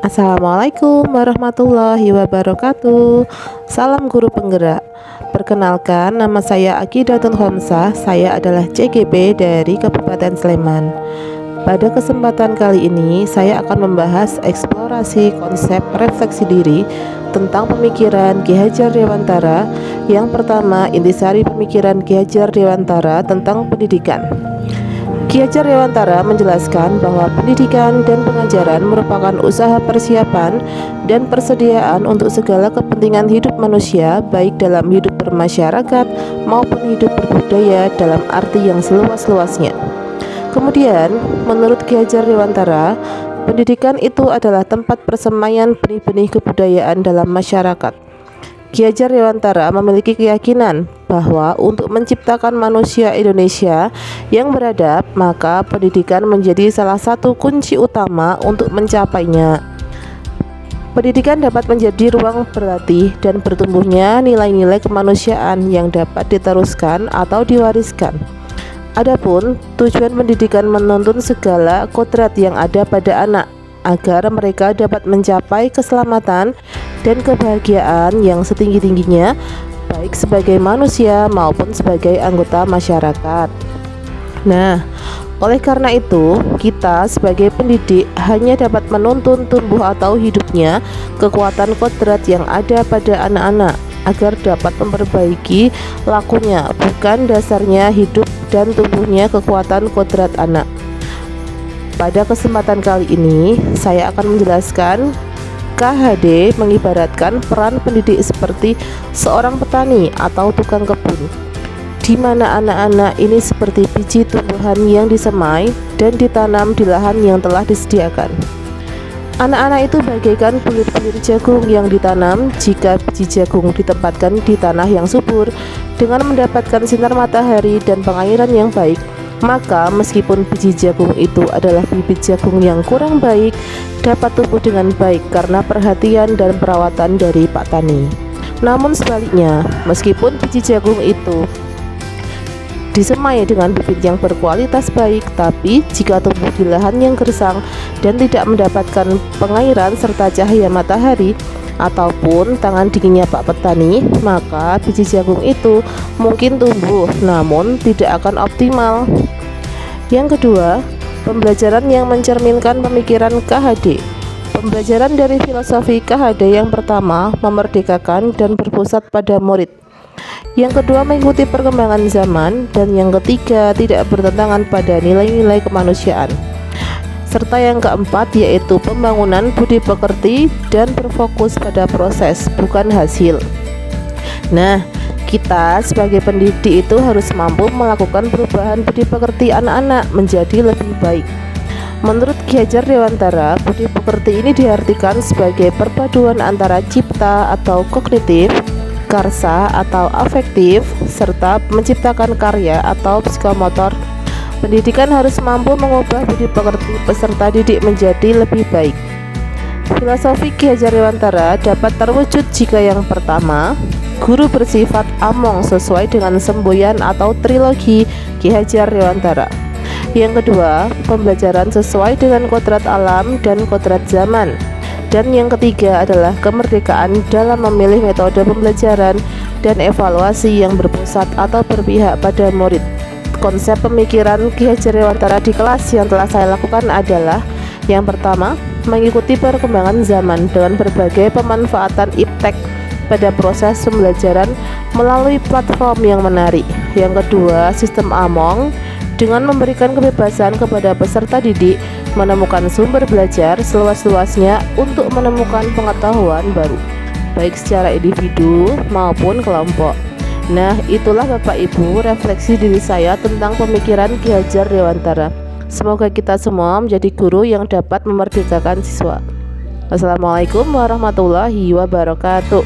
Assalamualaikum warahmatullahi wabarakatuh. Salam guru penggerak. Perkenalkan, nama saya Aqidatul Khamsah. Saya adalah CGP dari Kabupaten Sleman. Pada kesempatan kali ini, saya akan membahas eksplorasi konsep refleksi diri tentang pemikiran Ki Hajar Dewantara. Yang pertama, intisari pemikiran Ki Hajar Dewantara tentang pendidikan. Ki Hajar Dewantara menjelaskan bahwa pendidikan dan pengajaran merupakan usaha persiapan dan persediaan untuk segala kepentingan hidup manusia, baik dalam hidup bermasyarakat maupun hidup berbudaya dalam arti yang seluas-luasnya. Kemudian, menurut Ki Hajar Dewantara, pendidikan itu adalah tempat persemaian benih-benih kebudayaan dalam masyarakat. Ki Hajar Dewantara memiliki keyakinan bahwa untuk menciptakan manusia Indonesia yang beradab, maka pendidikan menjadi salah satu kunci utama untuk mencapainya. Pendidikan dapat menjadi ruang berlatih dan bertumbuhnya nilai-nilai kemanusiaan yang dapat diteruskan atau diwariskan. Adapun tujuan pendidikan menuntun segala kodrat yang ada pada anak agar mereka dapat mencapai keselamatan dan kebahagiaan yang setinggi-tingginya, baik sebagai manusia maupun sebagai anggota masyarakat. Nah, oleh karena itu, kita sebagai pendidik hanya dapat menuntun tumbuh atau hidupnya kekuatan kodrat yang ada pada anak-anak agar dapat memperbaiki lakunya, bukan dasarnya hidup dan tumbuhnya kekuatan kodrat anak. Pada kesempatan kali ini, saya akan menjelaskan KHD mengibaratkan peran pendidik seperti seorang petani atau tukang kebun, di mana anak-anak ini seperti biji tumbuhan yang disemai dan ditanam di lahan yang telah disediakan. Anak-anak itu bagaikan bulir-bulir jagung yang ditanam. Jika biji jagung ditempatkan di tanah yang subur dengan mendapatkan sinar matahari dan pengairan yang baik, maka meskipun biji jagung itu adalah bibit jagung yang kurang baik, dapat tumbuh dengan baik karena perhatian dan perawatan dari Pak Tani. Namun sebaliknya, meskipun biji jagung itu disemai dengan bibit yang berkualitas baik, tapi jika tumbuh di lahan yang gersang dan tidak mendapatkan pengairan serta cahaya matahari ataupun tangan dinginnya Pak Petani, maka biji jagung itu mungkin tumbuh namun tidak akan optimal. Yang kedua, pembelajaran yang mencerminkan pemikiran KHD. Pembelajaran dari filosofi KHD yang pertama memerdekakan dan berpusat pada murid. Yang kedua, mengikuti perkembangan zaman, dan yang ketiga, tidak bertentangan pada nilai-nilai kemanusiaan. Serta yang keempat yaitu pembangunan budi pekerti dan berfokus pada proses, bukan hasil. Nah, kita sebagai pendidik itu harus mampu melakukan perubahan budi pekerti anak-anak menjadi lebih baik. Menurut Ki Hajar Dewantara, budi pekerti ini diartikan sebagai perpaduan antara cipta atau kognitif, karsa atau afektif, serta menciptakan karya atau psikomotor. Pendidikan harus mampu mengubah budi pekerti peserta didik menjadi lebih baik. Filosofi Ki Hajar Dewantara dapat terwujud jika yang pertama, guru bersifat among sesuai dengan semboyan atau trilogi Ki Hajar Dewantara. Yang kedua, pembelajaran sesuai dengan kodrat alam dan kodrat zaman. Dan yang ketiga adalah kemerdekaan dalam memilih metode pembelajaran dan evaluasi yang berpusat atau berpihak pada murid. Konsep pemikiran Ki Hajar Dewantara di kelas yang telah saya lakukan adalah: yang pertama, mengikuti perkembangan zaman dengan berbagai pemanfaatan iptek pada proses pembelajaran melalui platform yang menarik. Yang kedua, sistem Among dengan memberikan kebebasan kepada peserta didik menemukan sumber belajar seluas-luasnya untuk menemukan pengetahuan baru, baik secara individu maupun kelompok. Nah, itulah Bapak Ibu refleksi diri saya tentang pemikiran Ki Hajar Dewantara. Semoga kita semua menjadi guru yang dapat memerdekakan siswa. Wassalamualaikum warahmatullahi wabarakatuh.